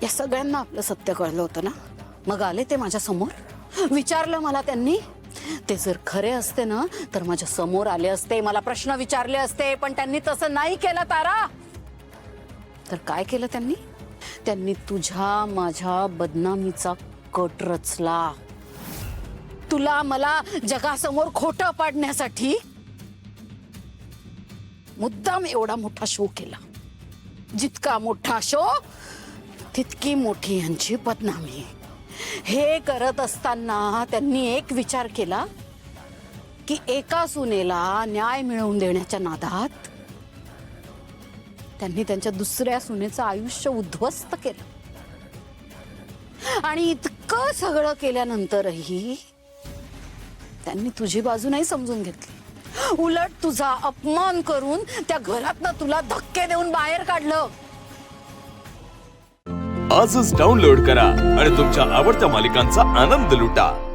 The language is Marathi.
या सगळ्यांना आपलं सत्य कळलं होतं ना, मग आले ते माझ्या समोर, विचारलं मला त्यांनी. ते जर खरे असते ना तर माझ्या समोर आले असते, मला प्रश्न विचारले असते, पण त्यांनी तसं नाही केलं तारा. तर काय केलं त्यांनी? त्यांनी तुझ्या माझ्या बदनामीचा कट रचला. तुला मला जगासमोर खोटं पाडण्यासाठी मुद्दाम एवढा मोठा शो केला. जितका मोठा शो तितकी मोठी यांची बदनामी. हे करत असताना त्यांनी एक विचार केला की एका सुनेला न्याय मिळवून देण्याच्या नादात त्यांनी त्यांच्या दुसऱ्या सुनेचं आयुष्य उद्ध्वस्त केलं. आणि इतकं सगळं केल्यानंतरही त्यांनी तुझी बाजू नाही समजून घेतली. उलट तुझा अपमान करून त्या घरातनं तुला धक्के देऊन बाहेर काढलं. आजच डाउनलोड करा आणि तुमच्या आवडत्या मालिकांचा आनंद लुटा.